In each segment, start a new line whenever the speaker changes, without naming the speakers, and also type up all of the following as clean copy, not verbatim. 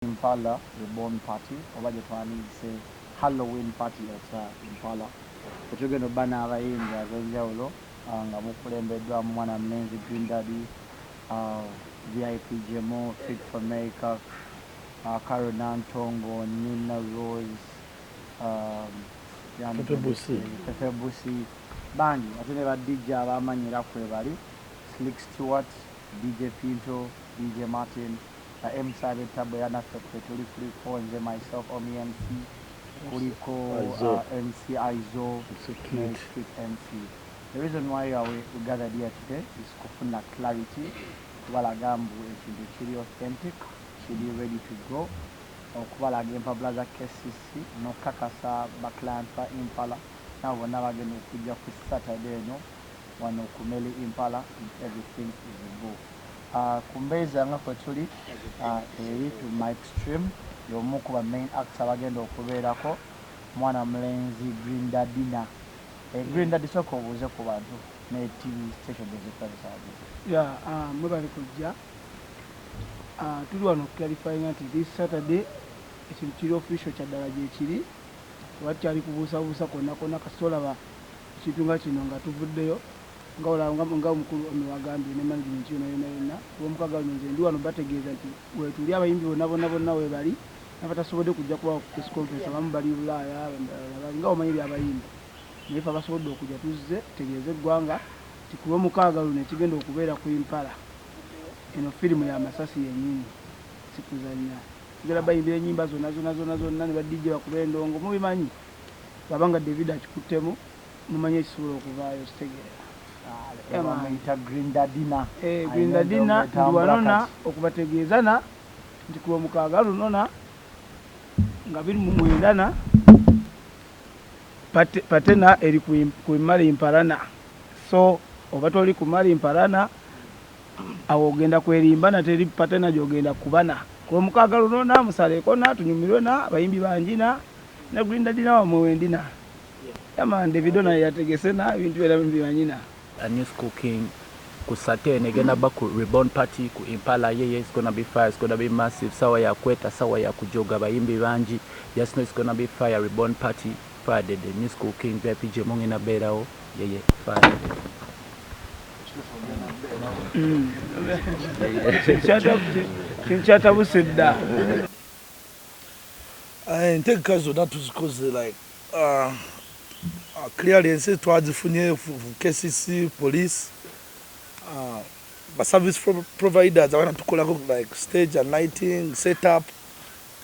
Impala Reborn Party, oba gye twandiyise Halloween Party at Impala. Etugenda Bana abayimbi ab'enjawulo nga mukulembeddwamu Mwana Mulenzi, Green Daddy, VIP Jemo, Fit for America, Karo Nantongo, Nina Rose, Pepe Busi, bangi ate ne ba DJ abamanyira kwe bali Slick Stewart, DJ Pinto, DJ Martin, M-Side Tabo yanaffe kwe tuli kuliko nze myself Omi MC, kuliko MC Aizo, Street MC. The reason why we gathered here today is kufuna clarity, kubalaga mbu ekintu kiri authentic, kiri ready to go, okubalaga empapula za KCC n'okukakasa ba client ba Impala nabo bonna bagenda okujja ku Saturday eno wano ku Meli Impala and everything is a go. Kumbeeza nga kwe tuli eri to my extreme y'omu ku ba main acts abagenda okubeerako Mwana Mulenzi, Green Daddy na Green Daddy sooka obuuze ku bantu ne TV station ezikozesa
mwe bali kujja tuli wano clarifying nti this Saturday ekintu kiri official kyaddala gye kiri wakyali kubuusabuusa konna kasitolaba ekintu nga kino nga tuvuddeyo nga omukulu wagambye ne management yonna kulwomukaga nze ndi wano bategeeza nti wetuli abayimbi bonna webali nabatasobodde kujja kuba ku press conference abamu bali Bulaaya nga omanyi abayimbi naye fe abasobodde okujja tuzze tegeeze eggwanga ti kulwomukaga luno ekigenda okubeera ku Impala eno firimu ya masasi yennyini sikuzannya tugenda bayimbira ennyimba zonna ne badijje bakuba endongo mubimanyi babanga David akikuttemu mumanyi ekisobola okuvaayo kitegeera
Green Daddy
ndi wanona okubategeezana nti kulwomukaga lunona nga 2029 patena eri ku Mali Impalana, so oba toli ku Mali Impalana awo ogenda kwerimba na teri patena gyogenda kubana kulwomukaga lunona musaleko na tunyumirwe na abayimbi banjina ne Green Daddy na wamwendina David na yategese na ebintu era bibanyina.
A new school king ku Saturday again back ku Reborn Party ku Impala. It's gonna be fire, it's gonna be massive. Sawa ya kweta, sawa ya kujoga bayimbi banji, just know it's gonna be fire. Reborn Party Friday, the new school king VIP Jemo ina berao fire.
Kinchata busedda
I think because like clearance twazifunye KCC police but service providers abana tukolako like stage and lighting setup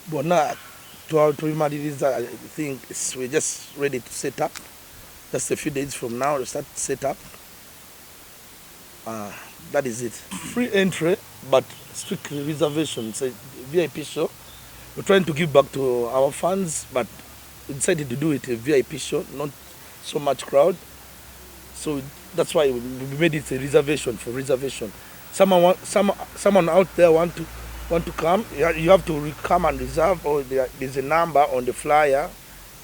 bona to imaliriza. I think we're just ready to set up. Just a few days from now to start set up. That is it. Free entry but strict reservation. It's a VIP show. We're trying to give back to our fans, but we decided to do it a VIP show, not so much crowd. So that's why we made it a reservation for reservation. Someone out there want to come, you have to come and reserve, or there's a number on the flyer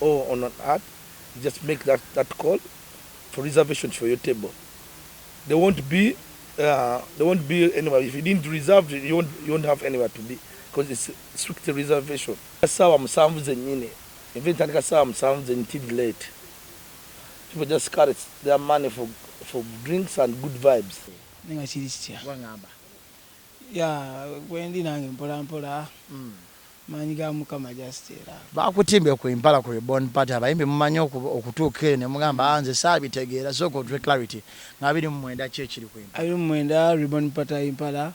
or on an ad. You just make that call for reservation for your table. There won't be anywhere. If you didn't reserve, you won't have anywhere to be, because it's strict reservation. Sawa musanvuze nyine. Event andika sawa musanvuze until late. People just carry their money for drinks and good vibes.
Ninga chiri chicha wangamba wendi nange mpola manyi ga mukama justera
bakutimbe ku Impala ku Reborn Party abayimbi mumanyi okutuuka ne mugamba anze saabitegeera soko twe clarity na 2029 kyekiri ku Impala
2029 Reborn Party Impala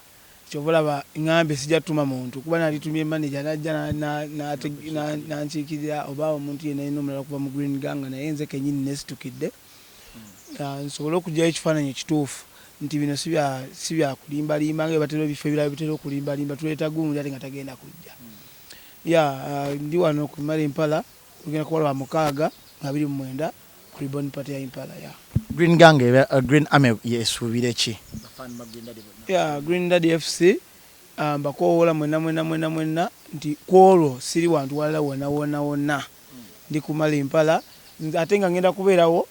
kyobulaba ngambe sijatuma muntu kuba nalitumye manager najja na nchikira oba omuntu yena inomala kuba mu Green Gang na yenze kenyini nestukidde nsobola okujja ekifaananyi ekituufu nti bino sibya kulimba nge batero bifo ebirala bitero kulimba tuleeta gumu ate nga tagenda kujja ndi wano ku Mali Impala tugenda kubalaba mukaga nga 2029 ku Reborn Party ya Impala
Green Gang Green Army yesuubire ki
Green Daddy FC mbakoowola mwena nti kwolwo siri wantu walala wonna ndi ku Mali Impala ate nga ngenda kubeerawo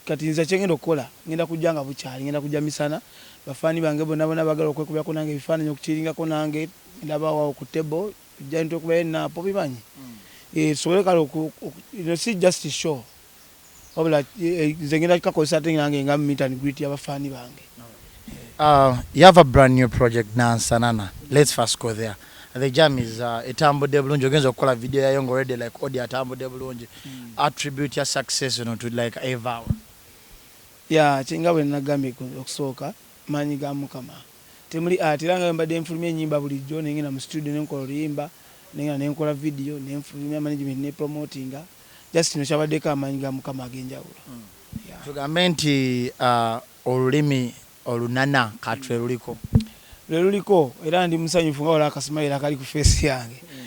kati nza kyengenda okukola ngenda kujja nga bukyali ngenda kujja misana bafani bange bonna bagala okwekubya ko nange bifaananyi okukiringako nange ndabawo ku table kujja okubayo napo bimanyi tusobole kale si just show wabula nze ngenda kikakozesa ate nange nga meet and greet y'abafaani bange.
You have a brand new project Nansanana. Let's first go there. The jam is etambudde bulungi ogenza okukola video yayo nga already like audio atambudde bulungi. Attribute your success to like a vow.
Yeah, kinga bwe nagambye okusooka maanyi ga Mukama. Temuli atiranga mbadde nfulumya ennyimba bulijjo nengenda mu studio nenkola oluyimba nengenda nenkola video nenfulumya management ne promotinga just kino kyabaddeko amaanyi ga Mukama ag'enjawulo.
Tugambe nti olulimi olunana katwe luliko
leluliko era ndi musanyufu nga wala akasimayira akali ku face yange